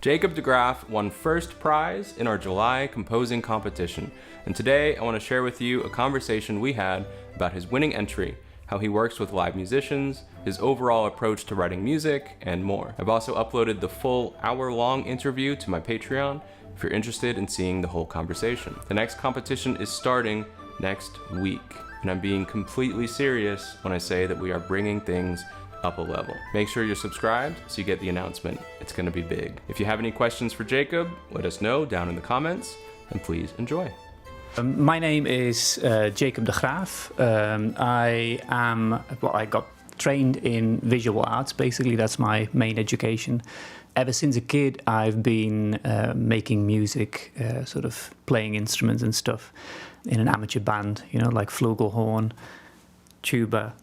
Jacob de Graaf won first prize in our July composing competition, and today I want to share with you a conversation we had about his winning entry, how he works with live musicians, his overall approach to writing music, and more. I've also uploaded the full hour-long interview to my Patreon if you're interested in seeing the whole conversation. The next competition is starting next week, and I'm being completely serious when I say that we are bringing things up a level. Make sure you're subscribed so you get the announcement. It's gonna be big. If you have any questions for Jacob, let us know down in the comments, and please enjoy. My name is Jacob de Graaf. I got trained in visual arts. Basically, that's my main education. Ever since a kid, I've been making music, sort of playing instruments and stuff in an amateur band, you know, like flugelhorn, tuba,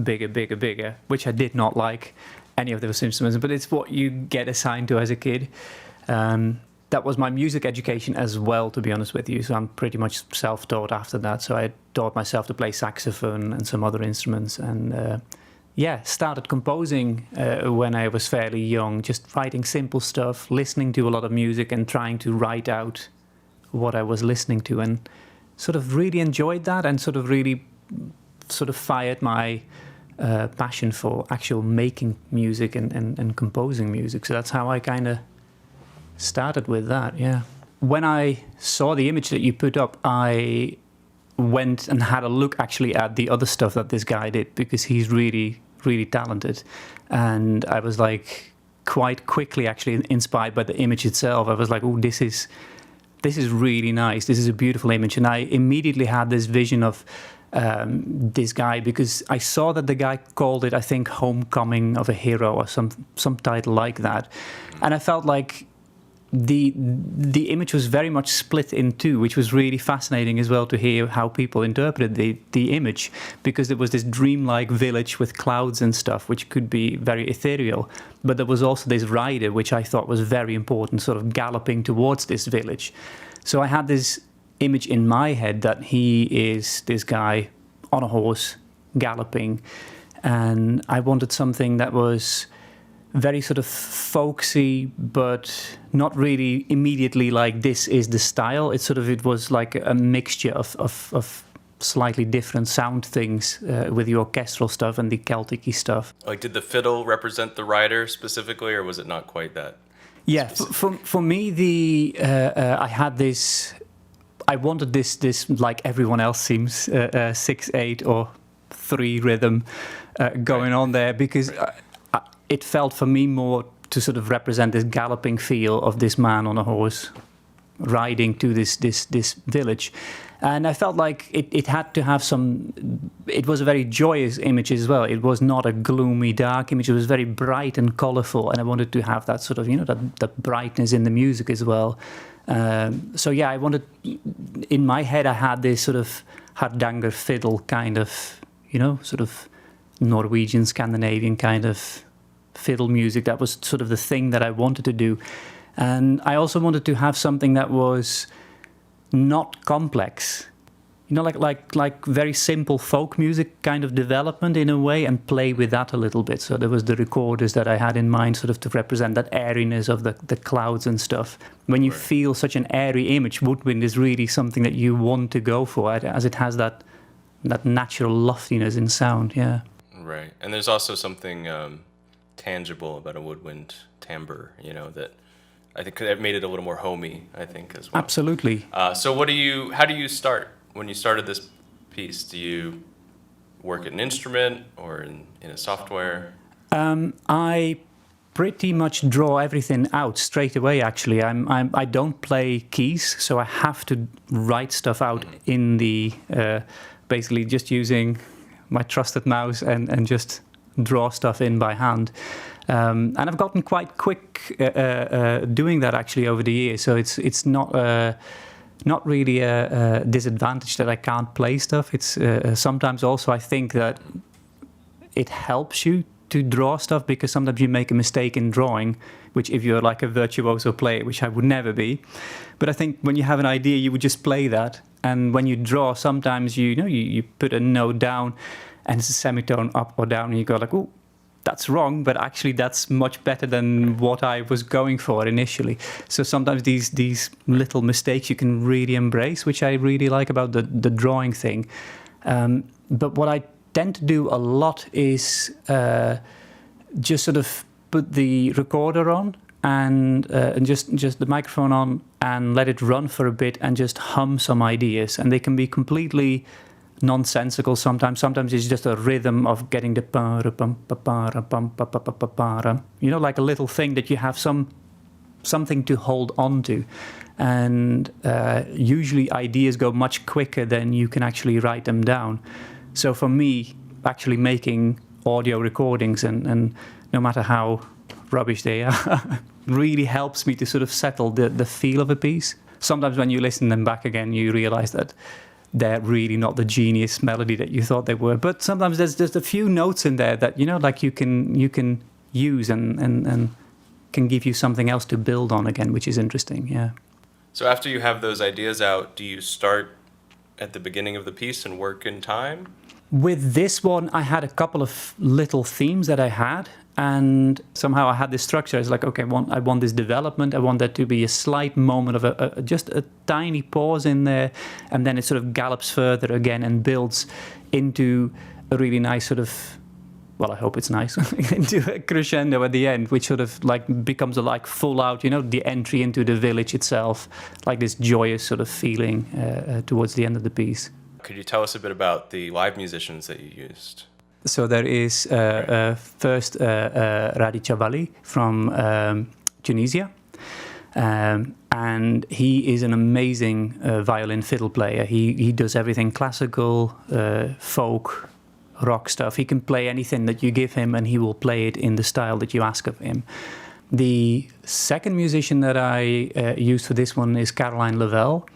bigger, which I did not like any of those instruments, but it's what you get assigned to as a kid. That was my music education as well, to be honest with you. So I'm pretty much self-taught after that. So I taught myself to play saxophone and some other instruments, and started composing when I was fairly young, just writing simple stuff, listening to a lot of music and trying to write out what I was listening to, and sort of really enjoyed that, and sort of fired my passion for actual making music and composing music. So that's how I kind of started with that, yeah. When I saw the image that you put up, I went and had a look actually at the other stuff that this guy did, because he's really, really talented. And I was like quite quickly actually inspired by the image itself. I was like, oh, this is really nice. This is a beautiful image. And I immediately had this vision of this guy, because I saw that the guy called it, I think, Homecoming of a Hero or some title like that. And I felt like the image was very much split in two, which was really fascinating as well to hear how people interpreted the image, because there was this dreamlike village with clouds and stuff, which could be very ethereal. But there was also this rider, which I thought was very important, sort of galloping towards this village. So I had this image in my head that he is this guy on a horse galloping, and I wanted something that was very sort of folksy, but not really immediately like this is the style. It was like a mixture of slightly different sound things with the orchestral stuff and the Celtic-y stuff. Like, did the fiddle represent the rider specifically, or was it not quite that? Yeah, for me, I had this. I wanted this like everyone else seems 6/8 or 3 rhythm going on there, because it felt for me more to sort of represent this galloping feel of this man on a horse riding to this village. And I felt like it had to have some. It was a very joyous image as well. It was not a gloomy, dark image. It was very bright and colorful, and I wanted to have that sort of, you know, that brightness in the music as well. So yeah, I wanted, in my head, I had this sort of hardanger fiddle kind of, you know, sort of Norwegian, Scandinavian kind of fiddle music. That was sort of the thing that I wanted to do. And I also wanted to have something that was not complex, you know, like very simple folk music kind of development in a way, and play with that a little bit. So there was the recorders that I had in mind, sort of to represent that airiness of the clouds and stuff. When you feel such an airy image, woodwind is really something that you want to go for, as it has that natural loftiness in sound, yeah. Right, and there's also something tangible about a woodwind timbre, you know, that I think it made it a little more homey, I think, as well. Absolutely. So how do you start? When you started this piece, do you work at an instrument or in a software? I pretty much draw everything out straight away, actually. I don't play keys, so I have to write stuff out in the, basically just using my trusted mouse and just draw stuff in by hand. And I've gotten quite quick doing that actually over the years, so it's not really a disadvantage that I can't play stuff. It's sometimes also I think that it helps you to draw stuff, because sometimes you make a mistake in drawing, which if you're like a virtuoso player, which I would never be, but I think when you have an idea, you would just play that. And when you draw, sometimes you put a note down and it's a semitone up or down, and you go like, oh, that's wrong, but actually that's much better than what I was going for initially. So sometimes these little mistakes you can really embrace, which I really like about the drawing thing. But what I tend to do a lot is just sort of put the recorder on and just the microphone on and let it run for a bit and just hum some ideas. And they can be completely nonsensical sometimes. Sometimes it's just a rhythm of getting the you know, like a little thing that you have something to hold on to. And usually ideas go much quicker than you can actually write them down. So for me, actually making audio recordings and no matter how rubbish they are, really helps me to sort of settle the feel of a piece. Sometimes when you listen them back again, you realize that they're really not the genius melody that you thought they were. But sometimes there's just a few notes in there that, you know, like you can use and can give you something else to build on again, which is interesting, yeah. So after you have those ideas out, do you start at the beginning of the piece and work in time? With this one, I had a couple of little themes that I had, and somehow I had this structure. It's like, okay, I want this development. I want there to be a slight moment of just a tiny pause in there, and then it sort of gallops further again and builds into a really nice sort of, well, I hope it's nice, into a crescendo at the end, which sort of like becomes a like full out, you know, the entry into the village itself, like this joyous sort of feeling towards the end of the piece. Could you tell us a bit about the live musicians that you used? So there is first Radi Chavali from Tunisia. And he is an amazing violin fiddle player. He does everything classical, folk, rock stuff. He can play anything that you give him and he will play it in the style that you ask of him. The second musician that I used for this one is Caroline Lavelle.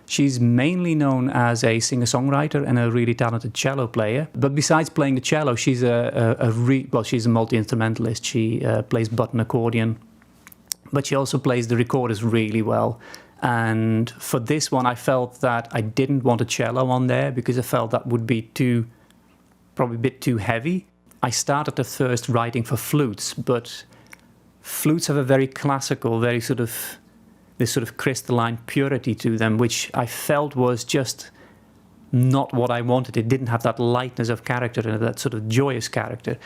She's mainly known as a singer-songwriter and a really talented cello player. But besides playing the cello, she's she's a multi-instrumentalist. She plays button accordion, but she also plays the recorders really well. And for this one, I felt that I didn't want a cello on there because I felt that would be probably a bit too heavy. I started at first writing for flutes, but flutes have a very classical, very sort of this sort of crystalline purity to them, which I felt was just not what I wanted. It didn't have that lightness of character and that sort of joyous character.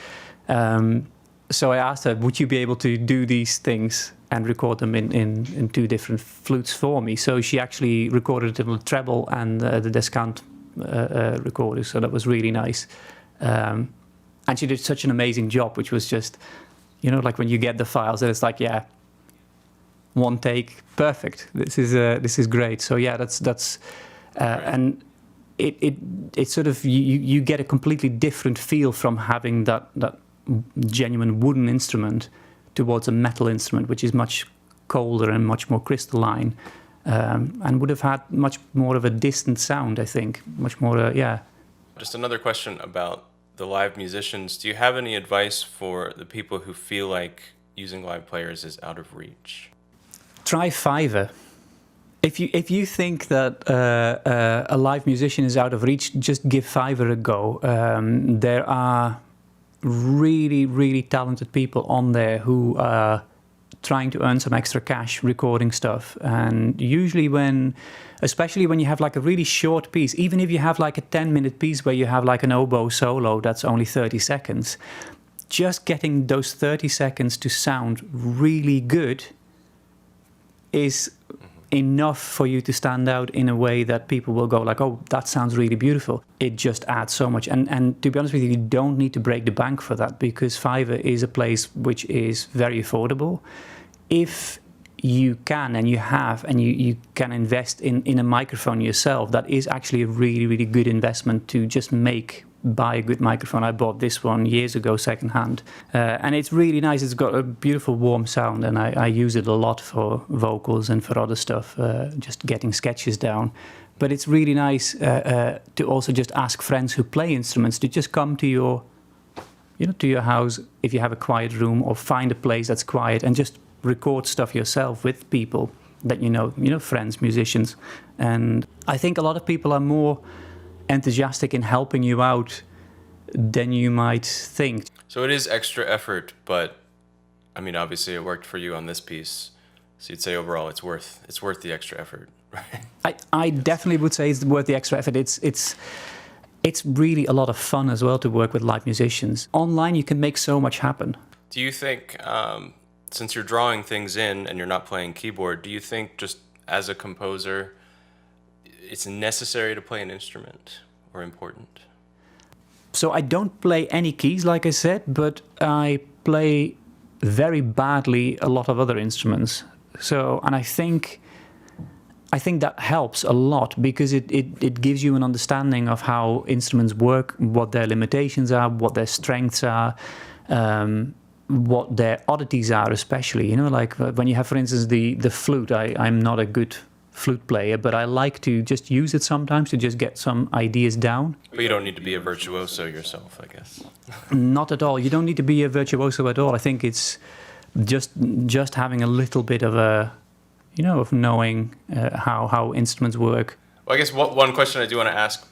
So I asked her, would you be able to do these things and record them in two different flutes for me? So she actually recorded it on the treble and the descant recorder, so that was really nice. And she did such an amazing job, which was just, you know, like when you get the files and it's like, yeah, one take, perfect. This is great. So yeah, that's and it sort of you get a completely different feel from having that genuine wooden instrument towards a metal instrument, which is much colder and much more crystalline, and would have had much more of a distant sound, I think. Much more, yeah. Just another question about the live musicians. Do you have any advice for the people who feel like using live players is out of reach? Try Fiverr. If you think that a live musician is out of reach, just give Fiverr a go. There are really, really talented people on there who are trying to earn some extra cash recording stuff. And usually especially when you have like a really short piece, even if you have like a 10-minute piece where you have like an oboe solo that's only 30 seconds, just getting those 30 seconds to sound really good is enough for you to stand out in a way that people will go like, oh, that sounds really beautiful. It just adds so much. And to be honest with you don't need to break the bank for that, because Fiverr is a place which is very affordable. If you can and you have and you can invest in a microphone yourself, that is actually a really, really good investment to just buy a good microphone. I bought this one years ago secondhand, and it's really nice. It's got a beautiful warm sound, and I use it a lot for vocals and for other stuff, just getting sketches down. But it's really nice to also just ask friends who play instruments to just come to your house if you have a quiet room, or find a place that's quiet and just record stuff yourself with people that you know, friends, musicians. And I think a lot of people are more enthusiastic in helping you out than you might think. So it is extra effort, but I mean, obviously it worked for you on this piece. So you'd say overall it's worth the extra effort, right? I definitely would say it's worth the extra effort. It's really a lot of fun as well to work with live musicians. Online you can make so much happen. Do you think, since you're drawing things in and you're not playing keyboard, do you think just as a composer it's necessary to play an instrument or important? So I don't play any keys, like I said, but I play very badly a lot of other instruments. So, and I think that helps a lot because it gives you an understanding of how instruments work, what their limitations are, what their strengths are, what their oddities are, especially. You know, like when you have, for instance, the flute. I'm not a good flute player, but I like to just use it sometimes to just get some ideas down. But you don't need to be a virtuoso yourself, I guess. Not at all. You don't need to be a virtuoso at all. I think it's just having a little bit of a, you know, of knowing how instruments work. Well, I guess one question I do want to ask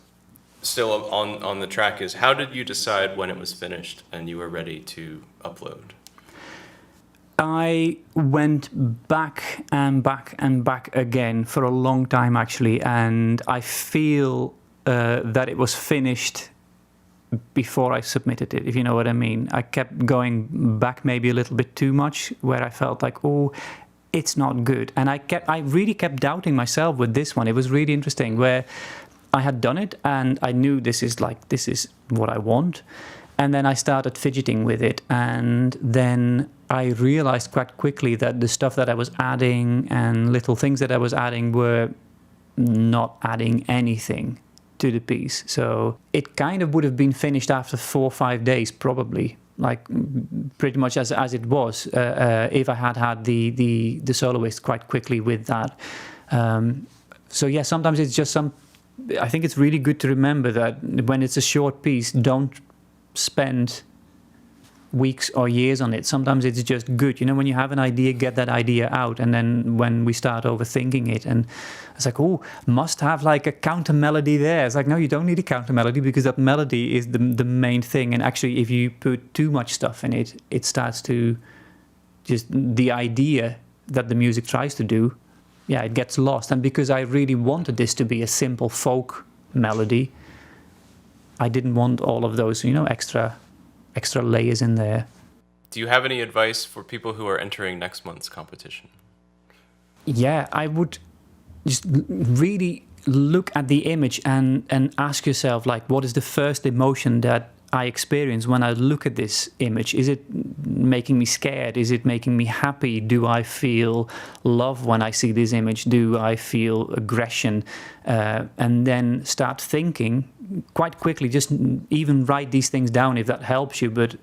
still on the track is, how did you decide when it was finished and you were ready to upload? I went back and back and back again for a long time, actually, and I feel that it was finished before I submitted it, if you know what I mean. I kept going back maybe a little bit too much, where I felt like, oh, it's not good. And I really kept doubting myself with this one. It was really interesting, where I had done it and I knew this is what I want. And then I started fidgeting with it, and then I realized quite quickly that the stuff that I was adding and little things that I was adding were not adding anything to the piece. So it kind of would have been finished after 4 or 5 days, probably, like pretty much as it was, if I had the soloist quite quickly with that. So yeah, sometimes it's just I think it's really good to remember that when it's a short piece, don't spend weeks or years on it. Sometimes it's just good, you know, when you have an idea, get that idea out, and then when we start overthinking it, and it's like, oh, must have like a counter melody there. It's like, no, you don't need a counter melody, because that melody is the main thing. And actually, if you put too much stuff in it, it starts to just, the idea that the music tries to do, yeah, it gets lost. And because I really wanted this to be a simple folk melody, I didn't want all of those, you know, extra layers in there. Do you have any advice for people who are entering next month's competition? Yeah, I would just really look at the image and ask yourself, like, what is the first emotion that I experience when I look at this image? Is it making me scared? Is it making me happy? Do I feel love when I see this image? Do I feel aggression? And then start thinking quite quickly. Just even write these things down if that helps you, but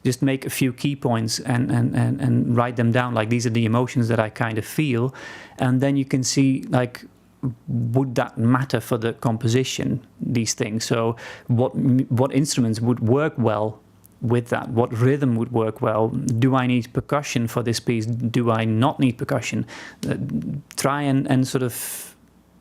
just make a few key points and write them down, like, these are the emotions that I kind of feel. And then you can see, like, would that matter for the composition, these things? So what instruments would work well with that? What rhythm would work well? Do I need percussion for this piece? Do I not need percussion? Try and sort of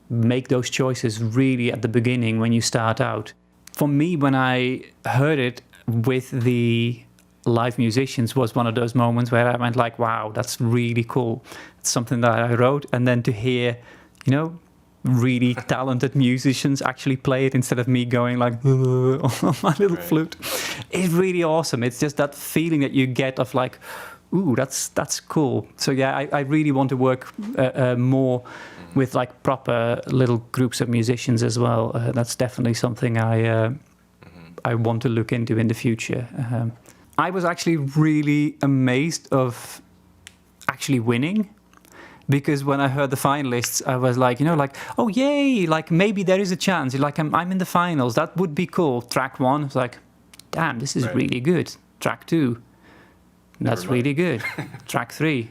make those choices really at the beginning when you start out. For me, when I heard it with the live musicians, was one of those moments where I went like, wow, that's really cool. It's something that I wrote, and then to hear, you know, really talented musicians actually play it instead of me going like on my little flute. It's really awesome. It's just that feeling that you get of like, ooh, that's cool. So yeah, I really want to work more with like proper little groups of musicians as well. That's definitely something I want to look into in the future. I was actually really amazed of actually winning. Because when I heard the finalists, I was like, you know, like, oh, yay, like, maybe there is a chance. Like, I'm in the finals. That would be cool. Track 1, I was like, damn, this is really good. Track 2, that's really good. Track 3,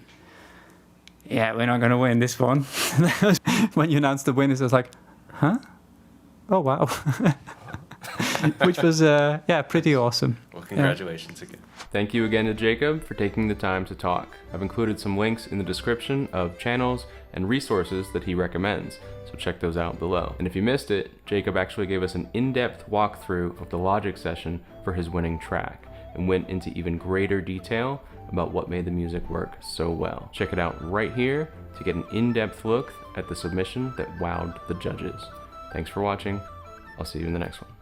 yeah, we're not going to win this one. When you announced the winners, I was like, huh? Oh, wow. Which was, yeah, pretty awesome. Well, congratulations again. Thank you again to Jacob for taking the time to talk. I've included some links in the description of channels and resources that he recommends, so check those out below. And if you missed it, Jacob actually gave us an in-depth walkthrough of the Logic session for his winning track and went into even greater detail about what made the music work so well. Check it out right here to get an in-depth look at the submission that wowed the judges. Thanks for watching. I'll see you in the next one.